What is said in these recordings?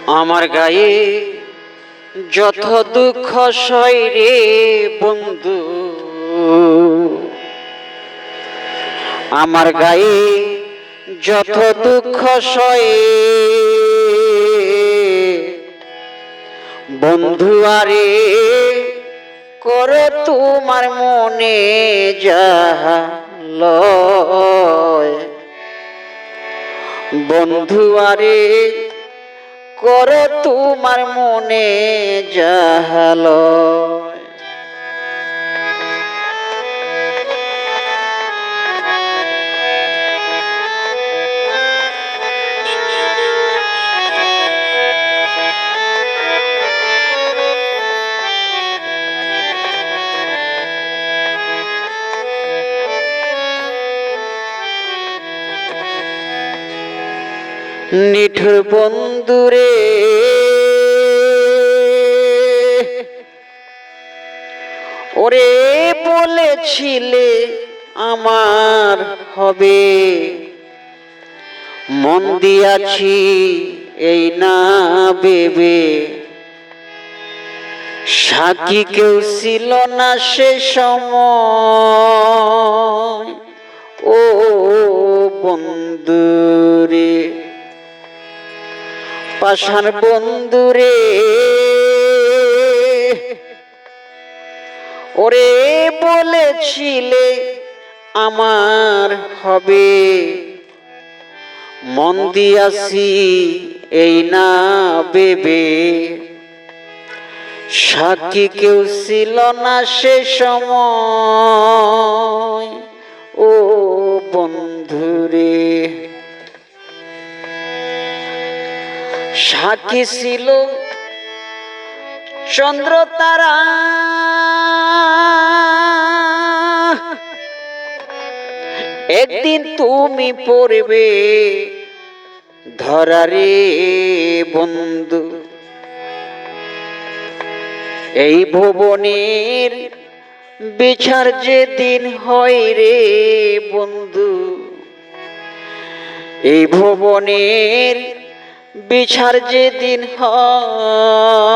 আমার গায়ে যত দুঃখ সয় রে বন্ধু, আমার গায়ে যত দুঃখ সয় বন্ধু আরে করো তোমার মনে যাহা লয়। বন্ধু আরে করো তোমার মনে যাহা লয়। নিঠুর বন্ধুরে ওরে বলেছিলে আমার হবে, মন দিয়াছি এই না ভেবে। সাক্ষী কেউ ছিল না সে সময় ও বন্ধুরে, পাষাণ বন্ধুরে ওরে বলেছিলে আমার হবে, মন দিয়াছি এই না ভেবে। সাক্ষী কেউ ছিল না সে সময় ও বন্ধুরে। সাক্ষী ছিল চন্দ্র তারা, একদিন তুমি পড়বে ধরারে বন্ধু। এই ভুবনের বিচার যেদিন হয় রে বন্ধু, এই ভুবনের বিচার যেদিন হয়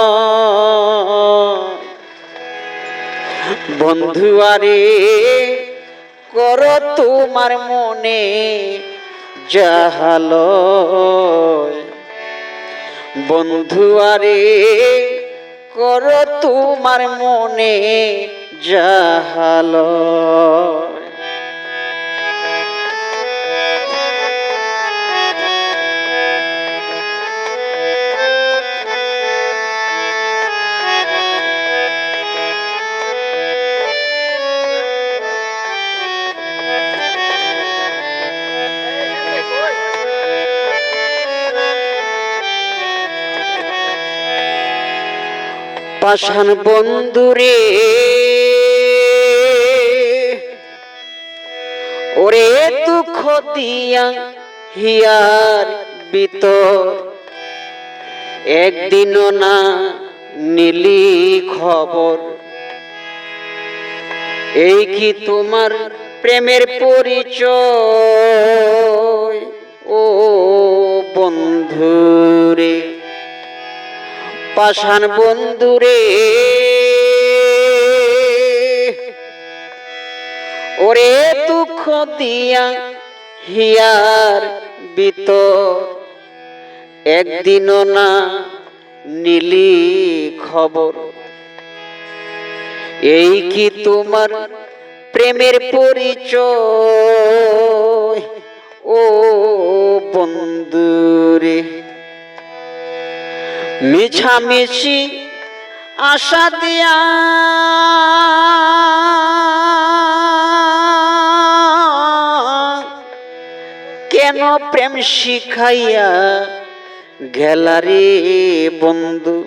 বন্ধু আরে করো তোমার মনে যাহা লয়। বন্ধু আরে করো তোমার মনে যাহা লয়। পাষাণ বন্ধুরে ওরে দুঃখ দিয়া হিয়ার ভিতর, একদিনও না নিলি খবর। এই কি তোমার প্রেমের পরিচয় ও বন্ধুরে, পাষাণ বন্ধুরে ওরে দুঃখ দিয়া হিয়ার ভিতর, একদিনও না নিলি খবর। এই কি তোমার প্রেমের পরিচয় ও বন্ধুরে। মিছামিছি আশা দিয়া কেন প্রেম শিখাইয়া গেলা রে বন্ধু।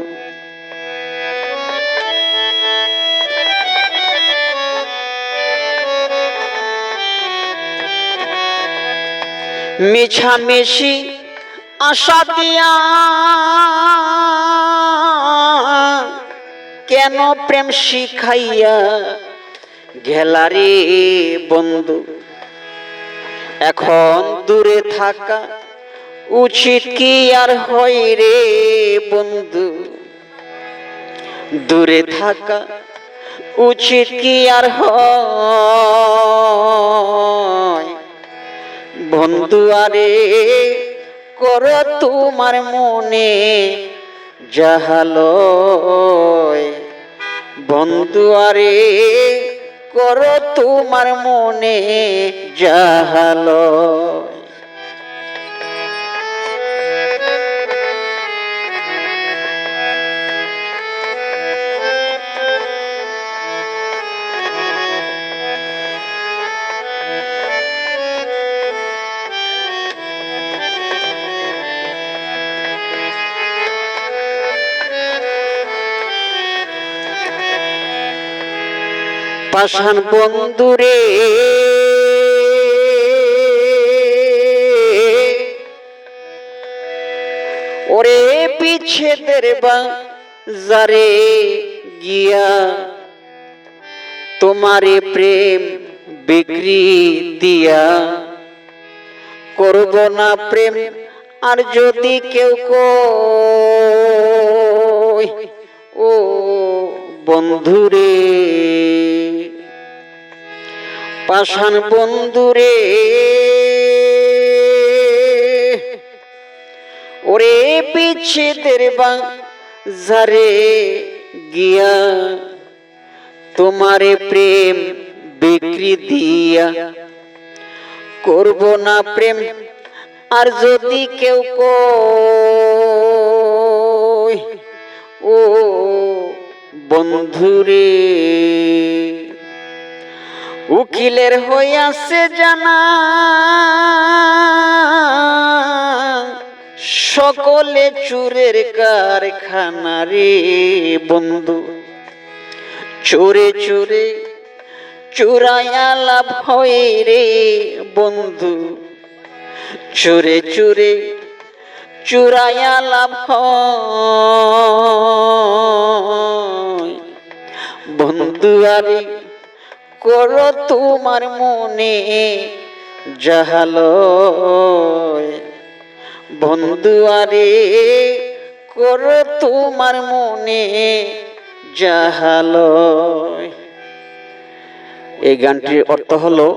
মিছামিছি আশা দিয়া কেন প্রেম শিখাইয়া গেলা রে বন্ধু। এখন দূরে থাকা উচিত কি আর হয় রে বন্ধু, দূরে থাকা উচিত কি আর হয় বন্ধু। আরে করো তোমার মনে যাহালয় বন্ধু, আরে করো তোমার মনে যাহালয়। পাষাণ বন্ধুরে ওরে বিচ্ছেদের বাজারে গিয়া তোমারে প্রেম বিক্রি দিয়া করব না প্রেম আর যদি কেউ কয় ও বন্ধুরে। পাষাণ বন্ধুরে ওরে বিচ্ছেদের বাজারে গিয়া তোমারে প্রেম বিক্রি দিয়া করব না প্রেম আর যদি কেউ কয় ও বন্ধুরে। উকিলের হইয়াছে জানা সকলে চোরের কারখানা রে বন্ধু, চোরে চোরে চোরাইয়া লাভ হয় রে বন্ধু, চোরে চোরে চোরাইয়া লাভ হয় বন্ধু। আরে করো তোমার মনে যাহালয় বন্ধু, আরে করো তোমার মনে যাহালয়। এই গানটির অর্থ হলো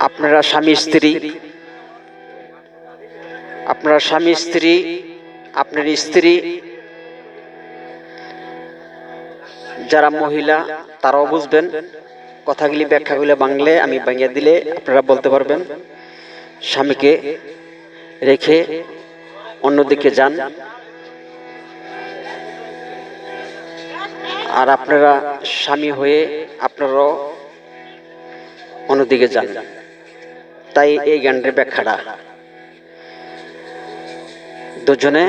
আপনারা স্বামী স্ত্রী, আপনার স্ত্রী যারা মহিলা তারাও বুঝবেন। কথাগুলি ব্যাখ্যাগুলো বাংলায় আমি বাংলা দিলে আপনারা বলতে পারবেন। স্বামীকে রেখে অন্যদিকে যান, আর আপনারা স্বামী হয়ে আপনারাও অন্যদিকে যান। তাই এই গানের ব্যাখ্যাটা দুজনে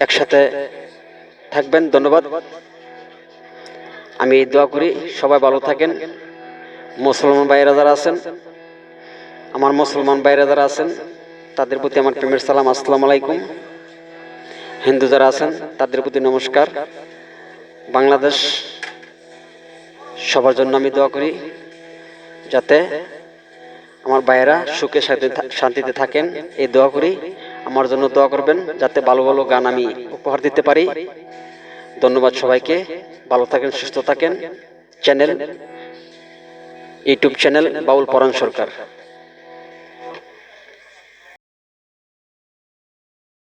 একসাথে থাকবেন। ধন্যবাদ। আমি দোয়া করি সবাই ভালো থাকেন। মুসলমান ভাইয়েরা যারা আছেন, আমার মুসলমান ভাইয়েরা যারা আছেন তাদের প্রতি আমার প্রেমের সালাম, আসসালামু আলাইকুম। হিন্দু যারা আছেন তাদের প্রতি নমস্কার। বাংলাদেশ সবার জন্য আমি দোয়া করি যাতে আমার ভাইয়েরা সুখে শান্তিতে থাকেন, এই দোয়া করি। আমার জন্য দোয়া করবেন যাতে ভালো ভালো গান আমি উপহার দিতে পারি। ধন্যবাদ সবাইকে। ভালো থাকেন, সুস্থ থাকেন। ইউটিউব চ্যানেল বাউল পরাণ সরকার।